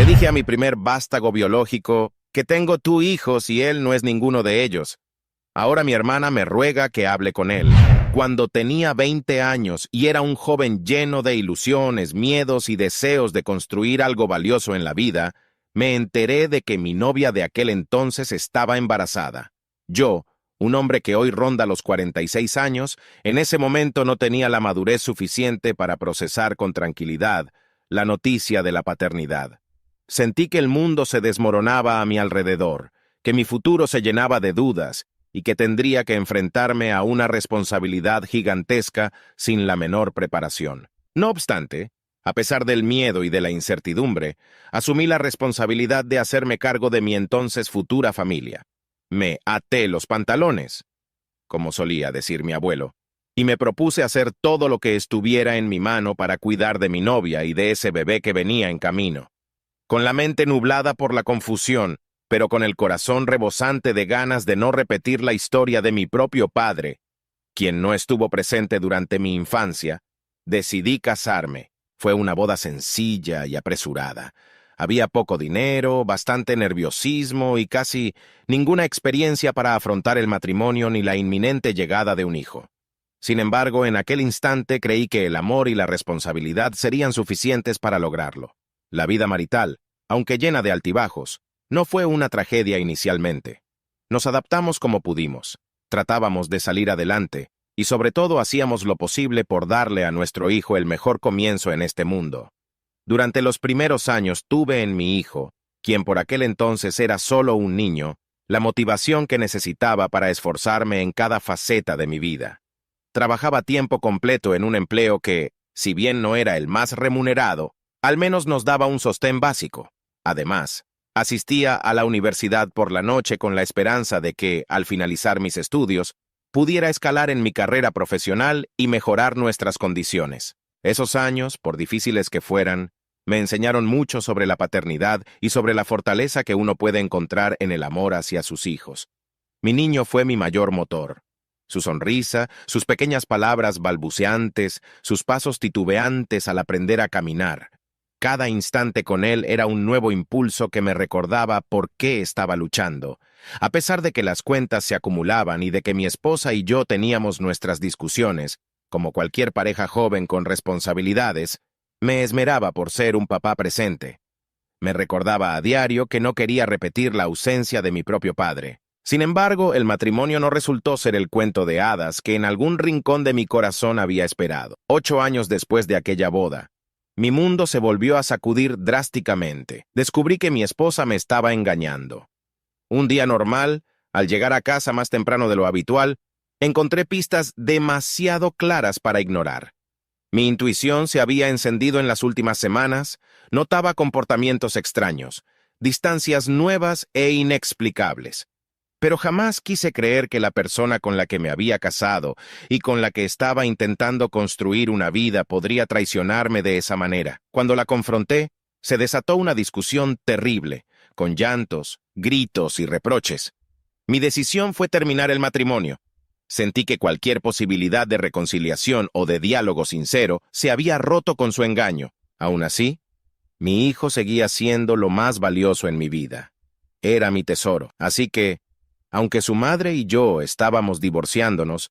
dije a mi primer vástago biológico que tengo tú hijos y él no es ninguno de ellos. Ahora mi hermana me ruega que hable con él. Cuando tenía 20 años y era un joven lleno de ilusiones, miedos y deseos de construir algo valioso en la vida, me enteré de que mi novia de aquel entonces estaba embarazada. Yo, un hombre que hoy ronda los 46 años, en ese momento no tenía la madurez suficiente para procesar con tranquilidad la noticia de la paternidad. Sentí que el mundo se desmoronaba a mi alrededor, que mi futuro se llenaba de dudas y que tendría que enfrentarme a una responsabilidad gigantesca sin la menor preparación. No obstante, a pesar del miedo y de la incertidumbre, asumí la responsabilidad de hacerme cargo de mi entonces futura familia. Me até los pantalones, como solía decir mi abuelo, y me propuse hacer todo lo que estuviera en mi mano para cuidar de mi novia y de ese bebé que venía en camino. Con la mente nublada por la confusión, pero con el corazón rebosante de ganas de no repetir la historia de mi propio padre, quien no estuvo presente durante mi infancia, decidí casarme. Fue una boda sencilla y apresurada. Había poco dinero, bastante nerviosismo y casi ninguna experiencia para afrontar el matrimonio ni la inminente llegada de un hijo. Sin embargo, en aquel instante creí que el amor y la responsabilidad serían suficientes para lograrlo. La vida marital, aunque llena de altibajos, no fue una tragedia inicialmente. Nos adaptamos como pudimos, tratábamos de salir adelante y sobre todo hacíamos lo posible por darle a nuestro hijo el mejor comienzo en este mundo. Durante los primeros años tuve en mi hijo, quien por aquel entonces era solo un niño, la motivación que necesitaba para esforzarme en cada faceta de mi vida. Trabajaba a tiempo completo en un empleo que, si bien no era el más remunerado, al menos nos daba un sostén básico. Además, asistía a la universidad por la noche con la esperanza de que, al finalizar mis estudios, pudiera escalar en mi carrera profesional y mejorar nuestras condiciones. Esos años, por difíciles que fueran, me enseñaron mucho sobre la paternidad y sobre la fortaleza que uno puede encontrar en el amor hacia sus hijos. Mi niño fue mi mayor motor. Su sonrisa, sus pequeñas palabras balbuceantes, sus pasos titubeantes al aprender a caminar. Cada instante con él era un nuevo impulso que me recordaba por qué estaba luchando. A pesar de que las cuentas se acumulaban y de que mi esposa y yo teníamos nuestras discusiones, como cualquier pareja joven con responsabilidades, me esmeraba por ser un papá presente. Me recordaba a diario que no quería repetir la ausencia de mi propio padre. Sin embargo, el matrimonio no resultó ser el cuento de hadas que en algún rincón de mi corazón había esperado. 8 años después de aquella boda, mi mundo se volvió a sacudir drásticamente. Descubrí que mi esposa me estaba engañando. Un día normal, al llegar a casa más temprano de lo habitual, encontré pistas demasiado claras para ignorar. Mi intuición se había encendido en las últimas semanas, notaba comportamientos extraños, distancias nuevas e inexplicables. Pero jamás quise creer que la persona con la que me había casado y con la que estaba intentando construir una vida podría traicionarme de esa manera. Cuando la confronté, se desató una discusión terrible, con llantos, gritos y reproches. Mi decisión fue terminar el matrimonio. Sentí que cualquier posibilidad de reconciliación o de diálogo sincero se había roto con su engaño. Aún así, mi hijo seguía siendo lo más valioso en mi vida. Era mi tesoro, así que, aunque su madre y yo estábamos divorciándonos,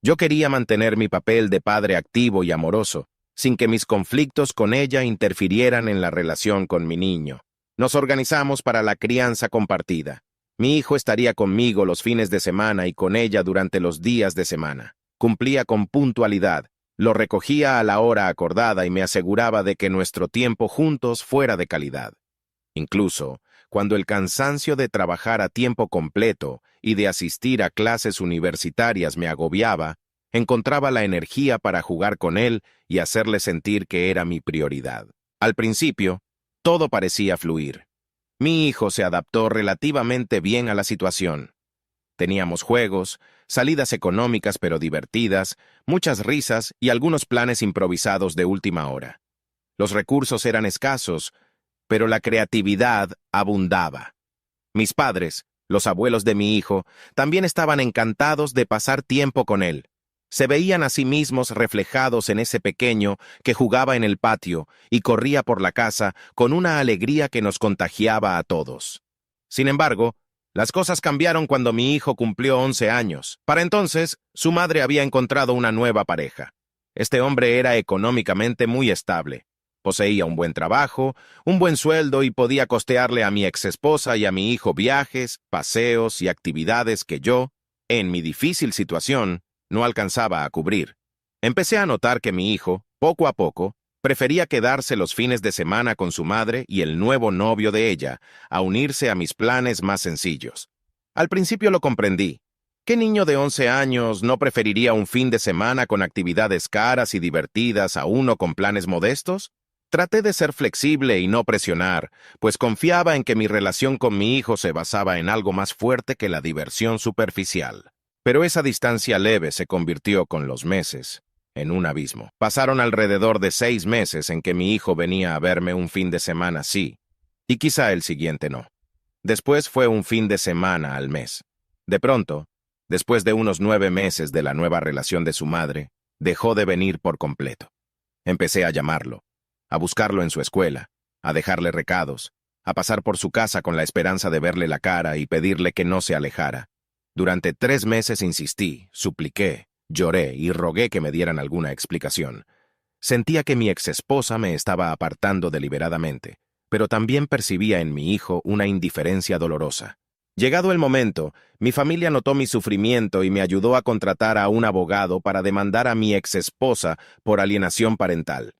yo quería mantener mi papel de padre activo y amoroso, sin que mis conflictos con ella interfirieran en la relación con mi niño. Nos organizamos para la crianza compartida. Mi hijo estaría conmigo los fines de semana y con ella durante los días de semana. Cumplía con puntualidad, lo recogía a la hora acordada y me aseguraba de que nuestro tiempo juntos fuera de calidad. Incluso, cuando el cansancio de trabajar a tiempo completo y de asistir a clases universitarias me agobiaba, encontraba la energía para jugar con él y hacerle sentir que era mi prioridad. Al principio, todo parecía fluir. Mi hijo se adaptó relativamente bien a la situación. Teníamos juegos, salidas económicas pero divertidas, muchas risas y algunos planes improvisados de última hora. Los recursos eran escasos, pero la creatividad abundaba. Mis padres, los abuelos de mi hijo, también estaban encantados de pasar tiempo con él. Se veían a sí mismos reflejados en ese pequeño que jugaba en el patio y corría por la casa con una alegría que nos contagiaba a todos. Sin embargo, las cosas cambiaron cuando mi hijo cumplió 11 años. Para entonces, su madre había encontrado una nueva pareja. Este hombre era económicamente muy estable. Poseía un buen trabajo, un buen sueldo y podía costearle a mi exesposa y a mi hijo viajes, paseos y actividades que yo, en mi difícil situación, no alcanzaba a cubrir. Empecé a notar que mi hijo, poco a poco, prefería quedarse los fines de semana con su madre y el nuevo novio de ella, a unirse a mis planes más sencillos. Al principio lo comprendí. ¿Qué niño de 11 años no preferiría un fin de semana con actividades caras y divertidas a uno con planes modestos? Traté de ser flexible y no presionar, pues confiaba en que mi relación con mi hijo se basaba en algo más fuerte que la diversión superficial. Pero esa distancia leve se convirtió con los meses en un abismo. Pasaron alrededor de 6 meses en que mi hijo venía a verme un fin de semana sí, y quizá el siguiente no. Después fue un fin de semana al mes. De pronto, después de unos 9 meses de la nueva relación de su madre, dejó de venir por completo. Empecé a llamarlo, a buscarlo en su escuela, a dejarle recados, a pasar por su casa con la esperanza de verle la cara y pedirle que no se alejara. Durante 3 meses insistí, supliqué, lloré y rogué que me dieran alguna explicación. Sentía que mi exesposa me estaba apartando deliberadamente, pero también percibía en mi hijo una indiferencia dolorosa. Llegado el momento, mi familia notó mi sufrimiento y me ayudó a contratar a un abogado para demandar a mi exesposa por alienación parental.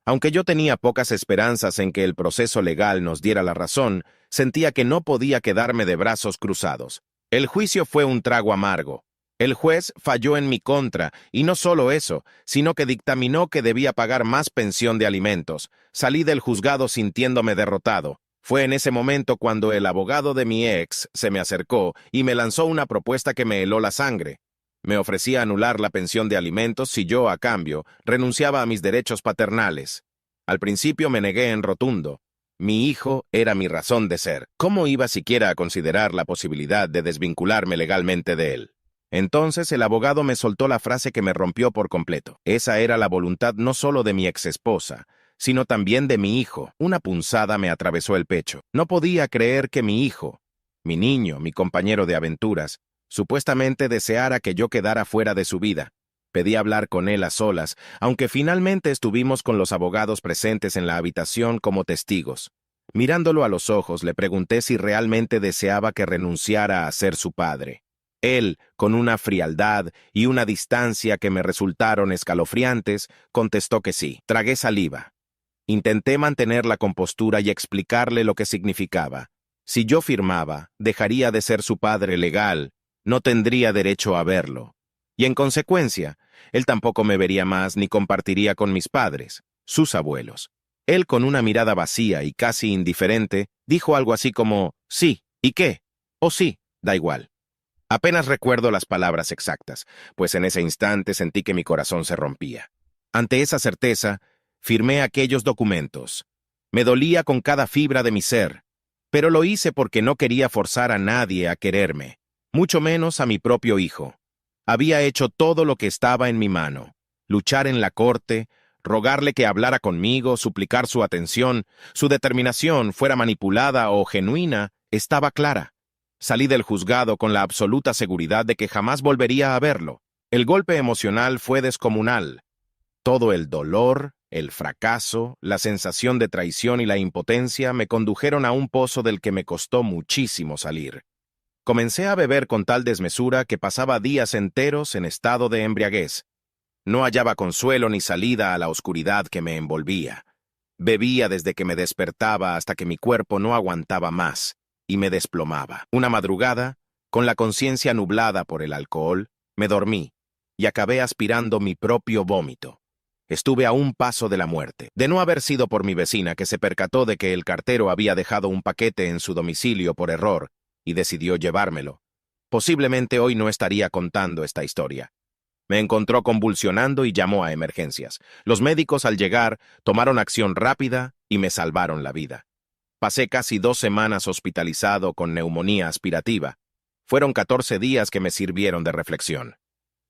Aunque yo tenía pocas esperanzas en que el proceso legal nos diera la razón, sentía que no podía quedarme de brazos cruzados. El juicio fue un trago amargo. El juez falló en mi contra, y no solo eso, sino que dictaminó que debía pagar más pensión de alimentos. Salí del juzgado sintiéndome derrotado. Fue en ese momento cuando el abogado de mi ex se me acercó y me lanzó una propuesta que me heló la sangre. Me ofrecía anular la pensión de alimentos si yo, a cambio, renunciaba a mis derechos paternales. Al principio me negué en rotundo. Mi hijo era mi razón de ser. ¿Cómo iba siquiera a considerar la posibilidad de desvincularme legalmente de él? Entonces el abogado me soltó la frase que me rompió por completo. Esa era la voluntad no solo de mi exesposa, sino también de mi hijo. Una punzada me atravesó el pecho. No podía creer que mi hijo, mi niño, mi compañero de aventuras, supuestamente deseara que yo quedara fuera de su vida. Pedí hablar con él a solas, aunque finalmente estuvimos con los abogados presentes en la habitación como testigos. Mirándolo a los ojos, le pregunté si realmente deseaba que renunciara a ser su padre. Él, con una frialdad y una distancia que me resultaron escalofriantes, contestó que sí. Tragué saliva. Intenté mantener la compostura y explicarle lo que significaba. Si yo firmaba, dejaría de ser su padre legal, no tendría derecho a verlo. Y en consecuencia, él tampoco me vería más ni compartiría con mis padres, sus abuelos. Él, con una mirada vacía y casi indiferente, dijo algo así como, sí, ¿y qué? O sí, da igual. Apenas recuerdo las palabras exactas, pues en ese instante sentí que mi corazón se rompía. Ante esa certeza, firmé aquellos documentos. Me dolía con cada fibra de mi ser, pero lo hice porque no quería forzar a nadie a quererme, mucho menos a mi propio hijo. Había hecho todo lo que estaba en mi mano. Luchar en la corte, rogarle que hablara conmigo, suplicar su atención, su determinación, fuera manipulada o genuina, estaba clara. Salí del juzgado con la absoluta seguridad de que jamás volvería a verlo. El golpe emocional fue descomunal. Todo el dolor, el fracaso, la sensación de traición y la impotencia me condujeron a un pozo del que me costó muchísimo salir. Comencé a beber con tal desmesura que pasaba días enteros en estado de embriaguez. No hallaba consuelo ni salida a la oscuridad que me envolvía. Bebía desde que me despertaba hasta que mi cuerpo no aguantaba más y me desplomaba. Una madrugada, con la conciencia nublada por el alcohol, me dormí y acabé aspirando mi propio vómito. Estuve a un paso de la muerte. De no haber sido por mi vecina que se percató de que el cartero había dejado un paquete en su domicilio por error y decidió llevármelo, posiblemente hoy no estaría contando esta historia. Me encontró convulsionando y llamó a emergencias. Los médicos, al llegar, tomaron acción rápida y me salvaron la vida. Pasé casi 2 semanas hospitalizado con neumonía aspirativa. Fueron 14 días que me sirvieron de reflexión.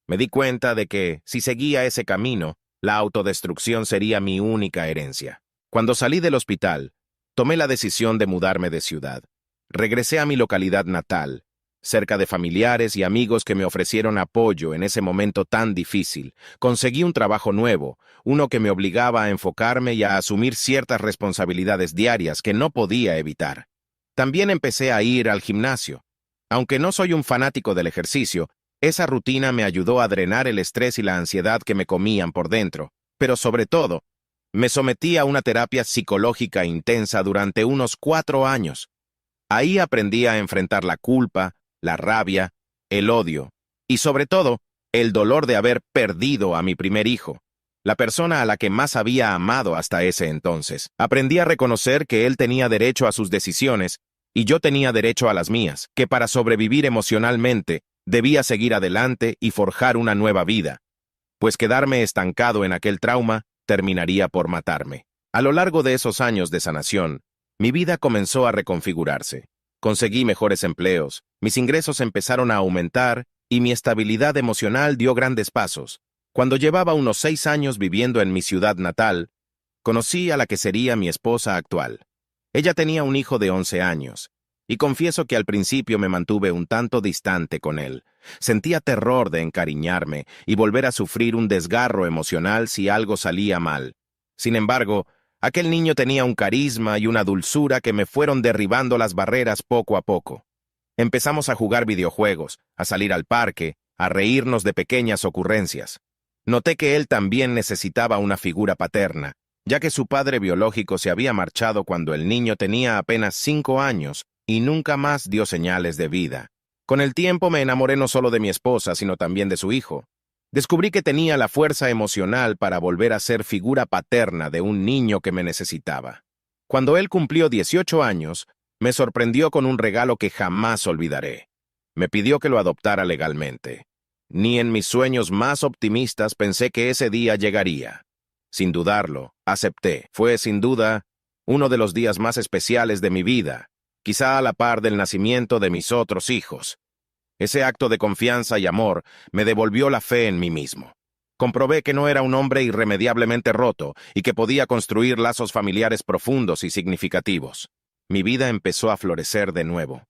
Me di cuenta de que, si seguía ese camino, la autodestrucción sería mi única herencia. Cuando salí del hospital, tomé la decisión de mudarme de ciudad. Regresé a mi localidad natal, cerca de familiares y amigos que me ofrecieron apoyo en ese momento tan difícil. Conseguí un trabajo nuevo, uno que me obligaba a enfocarme y a asumir ciertas responsabilidades diarias que no podía evitar. También empecé a ir al gimnasio. Aunque no soy un fanático del ejercicio, esa rutina me ayudó a drenar el estrés y la ansiedad que me comían por dentro, pero sobre todo, me sometí a una terapia psicológica intensa durante unos 4 años. Ahí aprendí a enfrentar la culpa, la rabia, el odio y, sobre todo, el dolor de haber perdido a mi primer hijo, la persona a la que más había amado hasta ese entonces. Aprendí a reconocer que él tenía derecho a sus decisiones y yo tenía derecho a las mías, que para sobrevivir emocionalmente debía seguir adelante y forjar una nueva vida, pues quedarme estancado en aquel trauma terminaría por matarme. A lo largo de esos años de sanación, mi vida comenzó a reconfigurarse. Conseguí mejores empleos, mis ingresos empezaron a aumentar y mi estabilidad emocional dio grandes pasos. Cuando llevaba unos 6 años viviendo en mi ciudad natal, conocí a la que sería mi esposa actual. Ella tenía un hijo de 11 años, y confieso que al principio me mantuve un tanto distante con él. Sentía terror de encariñarme y volver a sufrir un desgarro emocional si algo salía mal. Sin embargo, aquel niño tenía un carisma y una dulzura que me fueron derribando las barreras poco a poco. Empezamos a jugar videojuegos, a salir al parque, a reírnos de pequeñas ocurrencias. Noté que él también necesitaba una figura paterna, ya que su padre biológico se había marchado cuando el niño tenía apenas 5 años y nunca más dio señales de vida. Con el tiempo me enamoré no solo de mi esposa, sino también de su hijo. Descubrí que tenía la fuerza emocional para volver a ser figura paterna de un niño que me necesitaba. Cuando él cumplió 18 años, me sorprendió con un regalo que jamás olvidaré. Me pidió que lo adoptara legalmente. Ni en mis sueños más optimistas pensé que ese día llegaría. Sin dudarlo, acepté. Fue, sin duda, uno de los días más especiales de mi vida, quizá a la par del nacimiento de mis otros hijos. Ese acto de confianza y amor me devolvió la fe en mí mismo. Comprobé que no era un hombre irremediablemente roto y que podía construir lazos familiares profundos y significativos. Mi vida empezó a florecer de nuevo.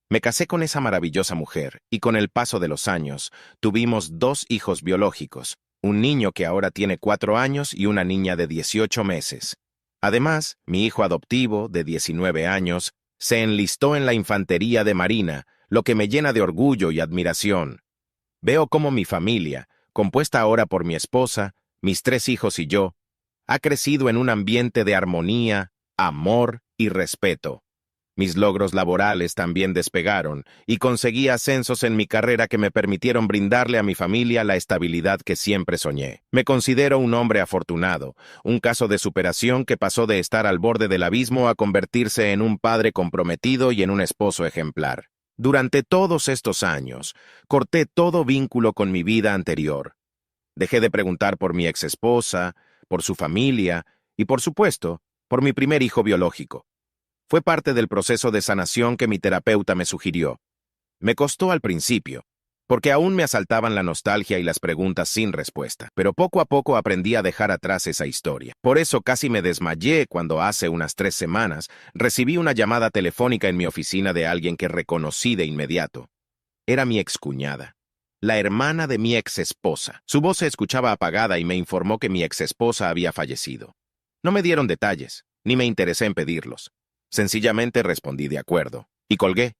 Me casé con esa maravillosa mujer y con el paso de los años tuvimos 2 hijos biológicos, un niño que ahora tiene 4 años y una niña de 18 meses. Además, mi hijo adoptivo, de 19 años, se enlistó en la infantería de Marina, lo que me llena de orgullo y admiración. Veo cómo mi familia, compuesta ahora por mi esposa, mis 3 hijos y yo, ha crecido en un ambiente de armonía, amor y respeto. Mis logros laborales también despegaron y conseguí ascensos en mi carrera que me permitieron brindarle a mi familia la estabilidad que siempre soñé. Me considero un hombre afortunado, un caso de superación que pasó de estar al borde del abismo a convertirse en un padre comprometido y en un esposo ejemplar. Durante todos estos años, corté todo vínculo con mi vida anterior. Dejé de preguntar por mi exesposa, por su familia y, por supuesto, por mi primer hijo biológico. Fue parte del proceso de sanación que mi terapeuta me sugirió. Me costó al principio, porque aún me asaltaban la nostalgia y las preguntas sin respuesta, pero poco a poco aprendí a dejar atrás esa historia. Por eso casi me desmayé cuando hace unas 3 semanas recibí una llamada telefónica en mi oficina de alguien que reconocí de inmediato. Era mi excuñada, la hermana de mi exesposa. Su voz se escuchaba apagada y me informó que mi exesposa había fallecido. No me dieron detalles, ni me interesé en pedirlos. Sencillamente respondí de acuerdo, y colgué.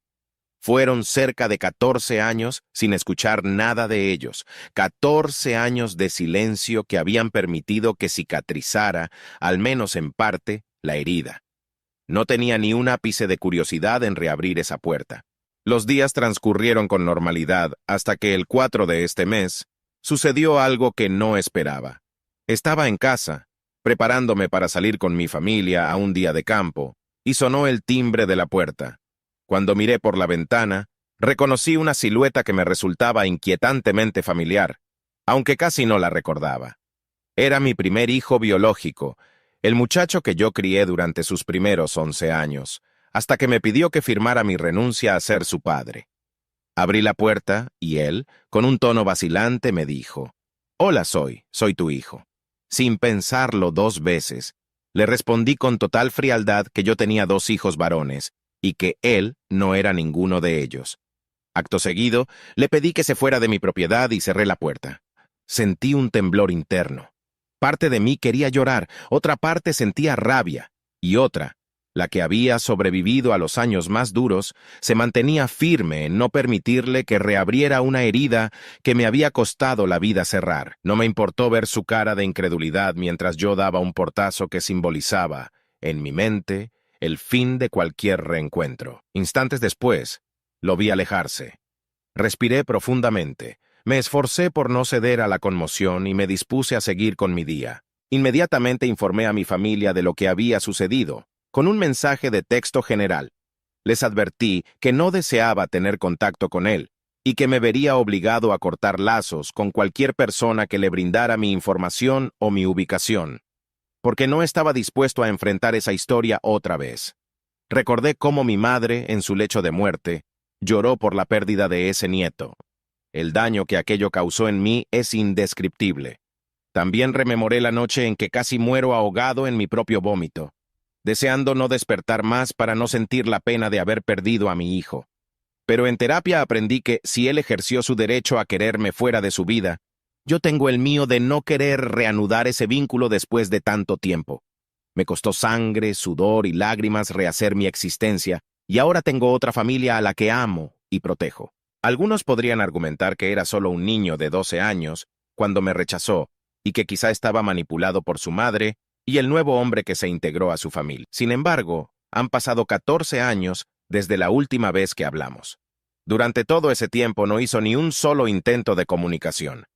Fueron cerca de 14 años sin escuchar nada de ellos, 14 años de silencio que habían permitido que cicatrizara, al menos en parte, la herida. No tenía ni un ápice de curiosidad en reabrir esa puerta. Los días transcurrieron con normalidad hasta que el 4 de este mes sucedió algo que no esperaba. Estaba en casa, preparándome para salir con mi familia a un día de campo, y sonó el timbre de la puerta. Cuando miré por la ventana, reconocí una silueta que me resultaba inquietantemente familiar, aunque casi no la recordaba. Era mi primer hijo biológico, el muchacho que yo crié durante sus primeros 11 años, hasta que me pidió que firmara mi renuncia a ser su padre. Abrí la puerta y él, con un tono vacilante, me dijo: «Hola, soy tu hijo». Sin pensarlo 2 veces, le respondí con total frialdad que yo tenía 2 hijos varones y que él no era ninguno de ellos. Acto seguido, le pedí que se fuera de mi propiedad y cerré la puerta. Sentí un temblor interno. Parte de mí quería llorar, otra parte sentía rabia, y otra, la que había sobrevivido a los años más duros, se mantenía firme en no permitirle que reabriera una herida que me había costado la vida cerrar. No me importó ver su cara de incredulidad mientras yo daba un portazo que simbolizaba, en mi mente, el fin de cualquier reencuentro. Instantes después, lo vi alejarse. Respiré profundamente. Me esforcé por no ceder a la conmoción y me dispuse a seguir con mi día. Inmediatamente informé a mi familia de lo que había sucedido, con un mensaje de texto general. Les advertí que no deseaba tener contacto con él y que me vería obligado a cortar lazos con cualquier persona que le brindara mi información o mi ubicación, porque no estaba dispuesto a enfrentar esa historia otra vez. Recordé cómo mi madre, en su lecho de muerte, lloró por la pérdida de ese nieto. El daño que aquello causó en mí es indescriptible. También rememoré la noche en que casi muero ahogado en mi propio vómito, deseando no despertar más para no sentir la pena de haber perdido a mi hijo. Pero en terapia aprendí que, si él ejerció su derecho a quererme fuera de su vida, yo tengo el mío de no querer reanudar ese vínculo después de tanto tiempo. Me costó sangre, sudor y lágrimas rehacer mi existencia, y ahora tengo otra familia a la que amo y protejo. Algunos podrían argumentar que era solo un niño de 12 años cuando me rechazó y que quizá estaba manipulado por su madre y el nuevo hombre que se integró a su familia. Sin embargo, han pasado 14 años desde la última vez que hablamos. Durante todo ese tiempo no hizo ni un solo intento de comunicación.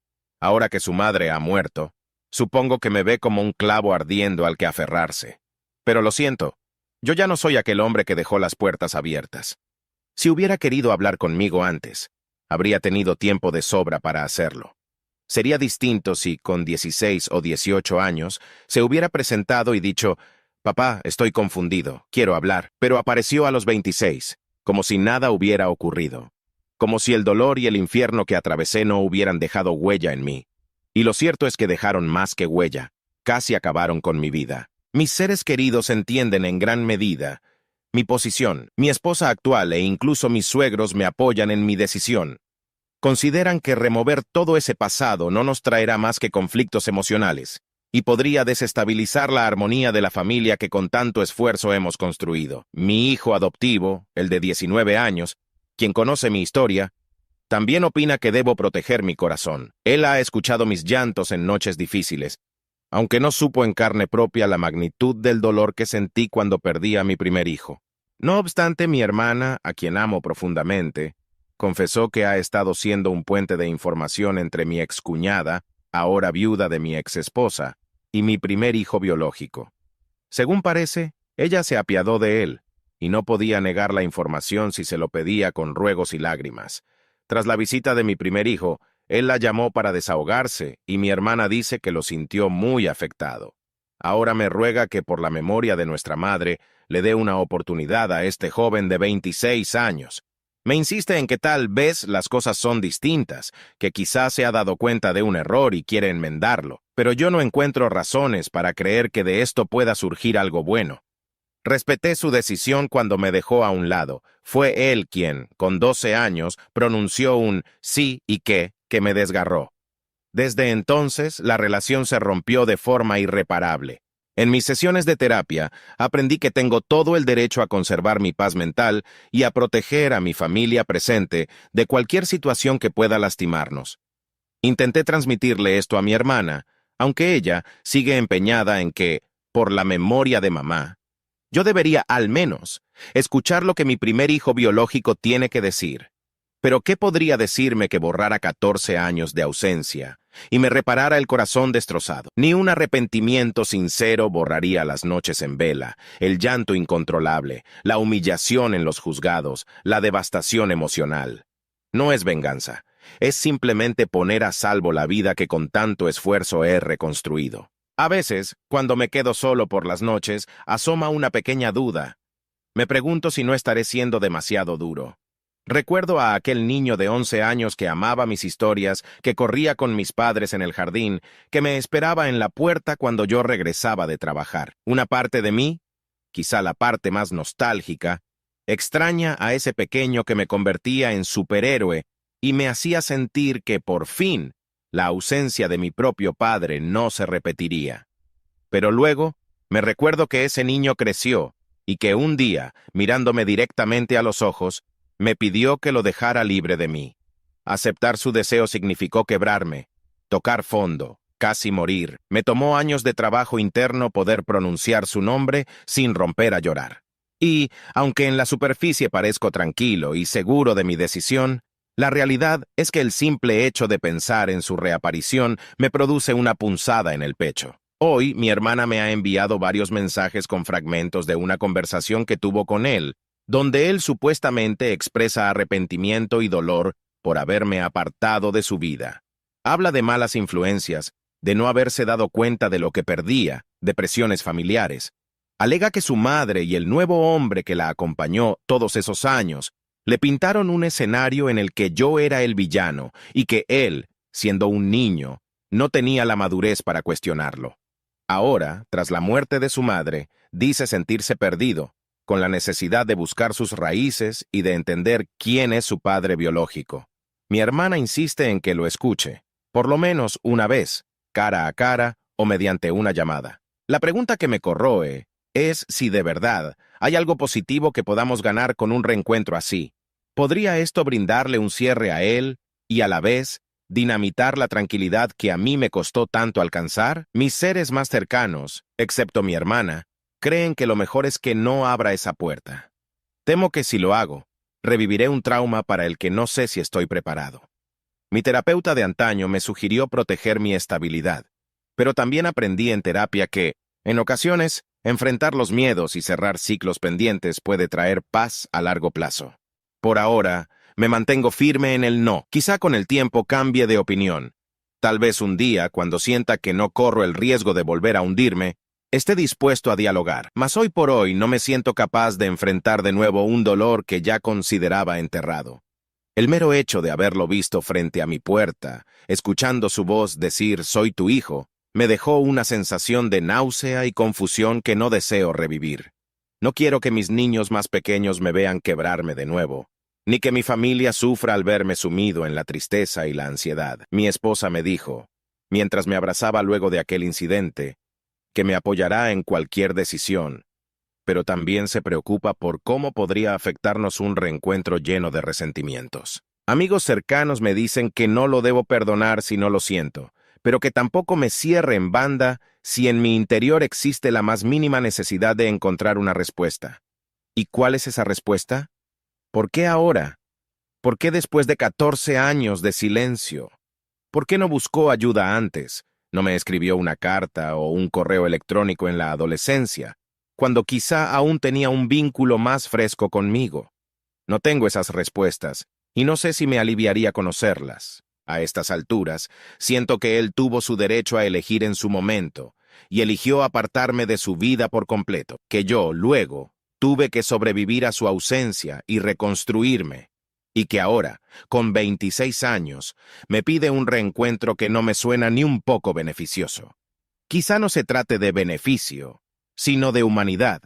Ahora que su madre ha muerto, supongo que me ve como un clavo ardiendo al que aferrarse. Pero lo siento, yo ya no soy aquel hombre que dejó las puertas abiertas. Si hubiera querido hablar conmigo antes, habría tenido tiempo de sobra para hacerlo. Sería distinto si, con 16 o 18 años, se hubiera presentado y dicho: «Papá, estoy confundido, quiero hablar», pero apareció a los 26, como si nada hubiera ocurrido, como si el dolor y el infierno que atravesé no hubieran dejado huella en mí. Y lo cierto es que dejaron más que huella, casi acabaron con mi vida. Mis seres queridos entienden en gran medida mi posición. Mi esposa actual e incluso mis suegros me apoyan en mi decisión. Consideran que remover todo ese pasado no nos traerá más que conflictos emocionales y podría desestabilizar la armonía de la familia que con tanto esfuerzo hemos construido. Mi hijo adoptivo, el de 19 años, quien conoce mi historia, también opina que debo proteger mi corazón. Él ha escuchado mis llantos en noches difíciles, aunque no supo en carne propia la magnitud del dolor que sentí cuando perdí a mi primer hijo. No obstante, mi hermana, a quien amo profundamente, confesó que ha estado siendo un puente de información entre mi excuñada, ahora viuda de mi exesposa, y mi primer hijo biológico. Según parece, ella se apiadó de él, y no podía negar la información si se lo pedía con ruegos y lágrimas. Tras la visita de mi primer hijo, él la llamó para desahogarse, y mi hermana dice que lo sintió muy afectado. Ahora me ruega que, por la memoria de nuestra madre, le dé una oportunidad a este joven de 26 años. Me insiste en que tal vez las cosas son distintas, que quizás se ha dado cuenta de un error y quiere enmendarlo, pero yo no encuentro razones para creer que de esto pueda surgir algo bueno. Respeté su decisión cuando me dejó a un lado. Fue él quien, con 12 años, pronunció un sí y que me desgarró. Desde entonces, la relación se rompió de forma irreparable. En mis sesiones de terapia, aprendí que tengo todo el derecho a conservar mi paz mental y a proteger a mi familia presente de cualquier situación que pueda lastimarnos. Intenté transmitirle esto a mi hermana, aunque ella sigue empeñada en que, por la memoria de mamá, yo debería, al menos, escuchar lo que mi primer hijo biológico tiene que decir. Pero ¿qué podría decirme que borrara 14 años de ausencia y me reparara el corazón destrozado? Ni un arrepentimiento sincero borraría las noches en vela, el llanto incontrolable, la humillación en los juzgados, la devastación emocional. No es venganza, es simplemente poner a salvo la vida que con tanto esfuerzo he reconstruido. A veces, cuando me quedo solo por las noches, asoma una pequeña duda. Me pregunto si no estaré siendo demasiado duro. Recuerdo a aquel niño de 11 años que amaba mis historias, que corría con mis padres en el jardín, que me esperaba en la puerta cuando yo regresaba de trabajar. Una parte de mí, quizá la parte más nostálgica, extraña a ese pequeño que me convertía en superhéroe y me hacía sentir que por fin la ausencia de mi propio padre no se repetiría. Pero luego me recuerdo que ese niño creció y que un día, mirándome directamente a los ojos, me pidió que lo dejara libre de mí. Aceptar su deseo significó quebrarme, tocar fondo, casi morir. Me tomó años de trabajo interno poder pronunciar su nombre sin romper a llorar. Y, aunque en la superficie parezco tranquilo y seguro de mi decisión, la realidad es que el simple hecho de pensar en su reaparición me produce una punzada en el pecho. Hoy, mi hermana me ha enviado varios mensajes con fragmentos de una conversación que tuvo con él, donde él supuestamente expresa arrepentimiento y dolor por haberme apartado de su vida. Habla de malas influencias, de no haberse dado cuenta de lo que perdía, de presiones familiares. Alega que su madre y el nuevo hombre que la acompañó todos esos años le pintaron un escenario en el que yo era el villano y que él, siendo un niño, no tenía la madurez para cuestionarlo. Ahora, tras la muerte de su madre, dice sentirse perdido, con la necesidad de buscar sus raíces y de entender quién es su padre biológico. Mi hermana insiste en que lo escuche, por lo menos una vez, cara a cara o mediante una llamada. La pregunta que me corroe es si de verdad hay algo positivo que podamos ganar con un reencuentro así. ¿Podría esto brindarle un cierre a él y a la vez dinamitar la tranquilidad que a mí me costó tanto alcanzar? Mis seres más cercanos, excepto mi hermana, creen que lo mejor es que no abra esa puerta. Temo que si lo hago, reviviré un trauma para el que no sé si estoy preparado. Mi terapeuta de antaño me sugirió proteger mi estabilidad, pero también aprendí en terapia que, en ocasiones, enfrentar los miedos y cerrar ciclos pendientes puede traer paz a largo plazo. Por ahora, me mantengo firme en el no. Quizá con el tiempo cambie de opinión. Tal vez un día, cuando sienta que no corro el riesgo de volver a hundirme, esté dispuesto a dialogar. Mas hoy por hoy no me siento capaz de enfrentar de nuevo un dolor que ya consideraba enterrado. El mero hecho de haberlo visto frente a mi puerta, escuchando su voz decir «soy tu hijo», me dejó una sensación de náusea y confusión que no deseo revivir. No quiero que mis niños más pequeños me vean quebrarme de nuevo, ni que mi familia sufra al verme sumido en la tristeza y la ansiedad. Mi esposa me dijo, mientras me abrazaba luego de aquel incidente, que me apoyará en cualquier decisión, pero también se preocupa por cómo podría afectarnos un reencuentro lleno de resentimientos. Amigos cercanos me dicen que no lo debo perdonar si no lo siento, pero que tampoco me cierre en banda si en mi interior existe la más mínima necesidad de encontrar una respuesta. ¿Y cuál es esa respuesta? ¿Por qué ahora? ¿Por qué después de 14 años de silencio? ¿Por qué no buscó ayuda antes? ¿No me escribió una carta o un correo electrónico en la adolescencia, cuando quizá aún tenía un vínculo más fresco conmigo? No tengo esas respuestas, y no sé si me aliviaría conocerlas. A estas alturas, siento que él tuvo su derecho a elegir en su momento, y eligió apartarme de su vida por completo, que yo, luego, tuve que sobrevivir a su ausencia y reconstruirme, y que ahora, con 26 años, me pide un reencuentro que no me suena ni un poco beneficioso. Quizá no se trate de beneficio, sino de humanidad,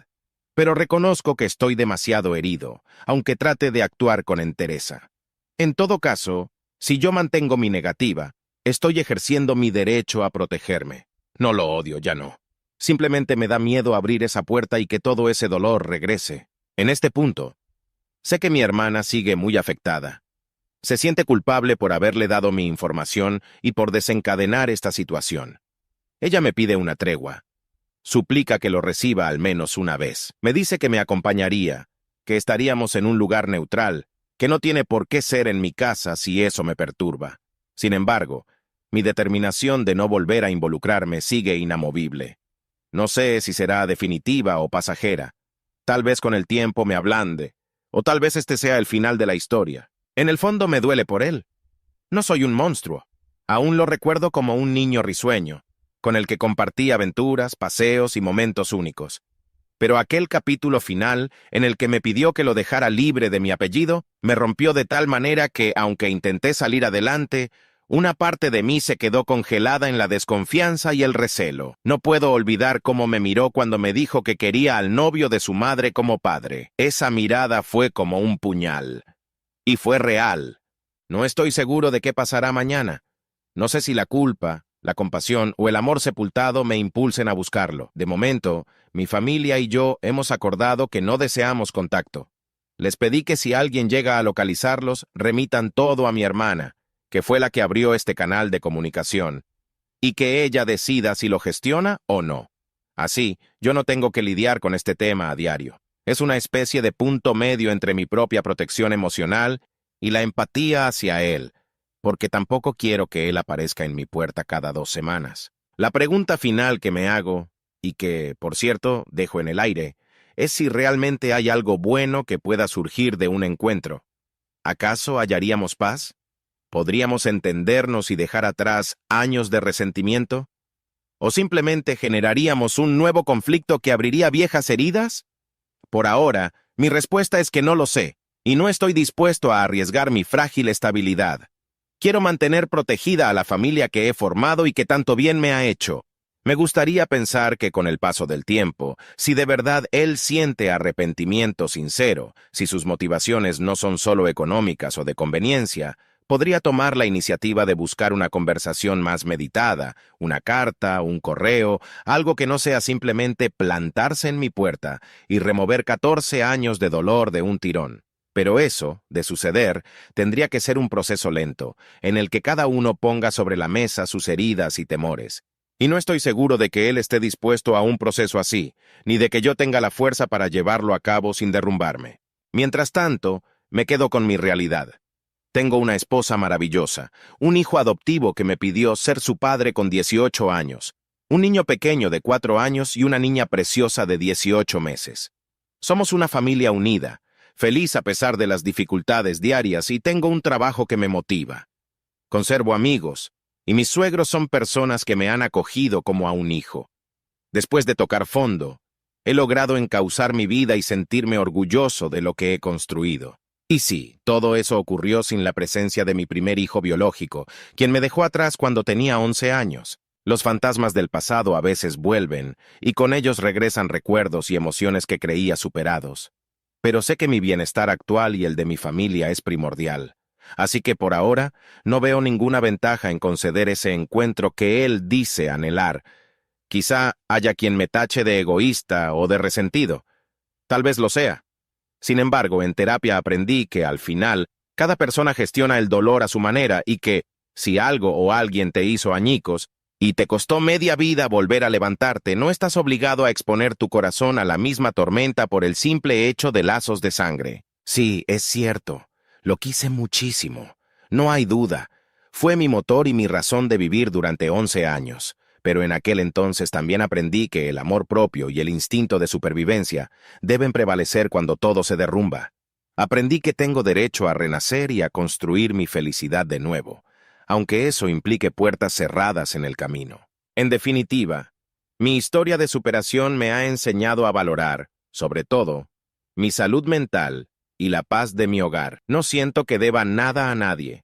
pero reconozco que estoy demasiado herido, aunque trate de actuar con entereza. En todo caso, si yo mantengo mi negativa, estoy ejerciendo mi derecho a protegerme. No lo odio, ya no. Simplemente me da miedo abrir esa puerta y que todo ese dolor regrese. En este punto, sé que mi hermana sigue muy afectada. Se siente culpable por haberle dado mi información y por desencadenar esta situación. Ella me pide una tregua. Suplica que lo reciba al menos una vez. Me dice que me acompañaría, que estaríamos en un lugar neutral, que no tiene por qué ser en mi casa si eso me perturba. Sin embargo, mi determinación de no volver a involucrarme sigue inamovible. No sé si será definitiva o pasajera. Tal vez con el tiempo me ablande, o tal vez este sea el final de la historia. En el fondo me duele por él. No soy un monstruo. Aún lo recuerdo como un niño risueño, con el que compartí aventuras, paseos y momentos únicos. Pero aquel capítulo final, en el que me pidió que lo dejara libre de mi apellido, me rompió de tal manera que, aunque intenté salir adelante, una parte de mí se quedó congelada en la desconfianza y el recelo. No puedo olvidar cómo me miró cuando me dijo que quería al novio de su madre como padre. Esa mirada fue como un puñal. Y fue real. No estoy seguro de qué pasará mañana. No sé si la culpa, la compasión o el amor sepultado me impulsen a buscarlo. De momento, mi familia y yo hemos acordado que no deseamos contacto. Les pedí que si alguien llega a localizarlos, remitan todo a mi hermana, que fue la que abrió este canal de comunicación, y que ella decida si lo gestiona o no. Así, yo no tengo que lidiar con este tema a diario. Es una especie de punto medio entre mi propia protección emocional y la empatía hacia él, porque tampoco quiero que él aparezca en mi puerta cada 2 semanas. La pregunta final que me hago, y que, por cierto, dejo en el aire, es si realmente hay algo bueno que pueda surgir de un encuentro. ¿Acaso hallaríamos paz? ¿Podríamos entendernos y dejar atrás años de resentimiento? ¿O simplemente generaríamos un nuevo conflicto que abriría viejas heridas? Por ahora, mi respuesta es que no lo sé, y no estoy dispuesto a arriesgar mi frágil estabilidad. Quiero mantener protegida a la familia que he formado y que tanto bien me ha hecho. Me gustaría pensar que con el paso del tiempo, si de verdad él siente arrepentimiento sincero, si sus motivaciones no son solo económicas o de conveniencia, podría tomar la iniciativa de buscar una conversación más meditada, una carta, un correo, algo que no sea simplemente plantarse en mi puerta y remover 14 años de dolor de un tirón. Pero eso, de suceder, tendría que ser un proceso lento, en el que cada uno ponga sobre la mesa sus heridas y temores. Y no estoy seguro de que él esté dispuesto a un proceso así, ni de que yo tenga la fuerza para llevarlo a cabo sin derrumbarme. Mientras tanto, me quedo con mi realidad. Tengo una esposa maravillosa, un hijo adoptivo que me pidió ser su padre con 18 años, un niño pequeño de 4 años y una niña preciosa de 18 meses. Somos una familia unida, feliz a pesar de las dificultades diarias, y tengo un trabajo que me motiva. Conservo amigos, y mis suegros son personas que me han acogido como a un hijo. Después de tocar fondo, he logrado encauzar mi vida y sentirme orgulloso de lo que he construido. Y sí, todo eso ocurrió sin la presencia de mi primer hijo biológico, quien me dejó atrás cuando tenía 11 años. Los fantasmas del pasado a veces vuelven, y con ellos regresan recuerdos y emociones que creía superados. Pero sé que mi bienestar actual y el de mi familia es primordial. Así que por ahora no veo ninguna ventaja en conceder ese encuentro que él dice anhelar. Quizá haya quien me tache de egoísta o de resentido. Tal vez lo sea. Sin embargo, en terapia aprendí que, al final, cada persona gestiona el dolor a su manera y que, si algo o alguien te hizo añicos y te costó media vida volver a levantarte, no estás obligado a exponer tu corazón a la misma tormenta por el simple hecho de lazos de sangre. Sí, es cierto. Lo quise muchísimo. No hay duda. Fue mi motor y mi razón de vivir durante 11 años. Pero en aquel entonces también aprendí que el amor propio y el instinto de supervivencia deben prevalecer cuando todo se derrumba. Aprendí que tengo derecho a renacer y a construir mi felicidad de nuevo, aunque eso implique puertas cerradas en el camino. En definitiva, mi historia de superación me ha enseñado a valorar, sobre todo, mi salud mental y la paz de mi hogar. No siento que deba nada a nadie.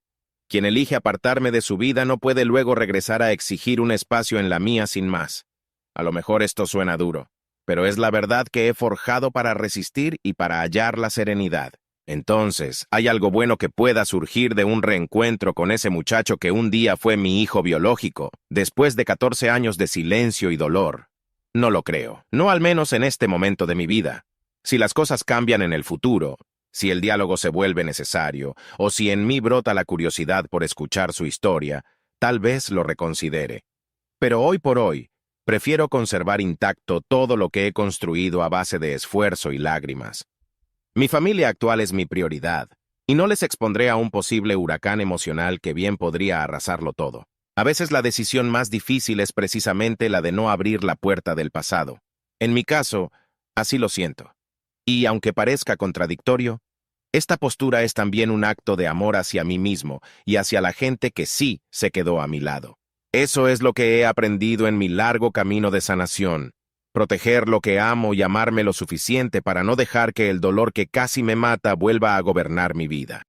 Quien elige apartarme de su vida no puede luego regresar a exigir un espacio en la mía sin más. A lo mejor esto suena duro, pero es la verdad que he forjado para resistir y para hallar la serenidad. Entonces, ¿hay algo bueno que pueda surgir de un reencuentro con ese muchacho que un día fue mi hijo biológico, después de 14 años de silencio y dolor? No lo creo, no al menos en este momento de mi vida. Si las cosas cambian en el futuro, si el diálogo se vuelve necesario, o si en mí brota la curiosidad por escuchar su historia, tal vez lo reconsidere. Pero hoy por hoy, prefiero conservar intacto todo lo que he construido a base de esfuerzo y lágrimas. Mi familia actual es mi prioridad, y no les expondré a un posible huracán emocional que bien podría arrasarlo todo. A veces la decisión más difícil es precisamente la de no abrir la puerta del pasado. En mi caso, así lo siento. Y aunque parezca contradictorio, esta postura es también un acto de amor hacia mí mismo y hacia la gente que sí se quedó a mi lado. Eso es lo que he aprendido en mi largo camino de sanación. proteger lo que amo y amarme lo suficiente para no dejar que el dolor que casi me mata vuelva a gobernar mi vida.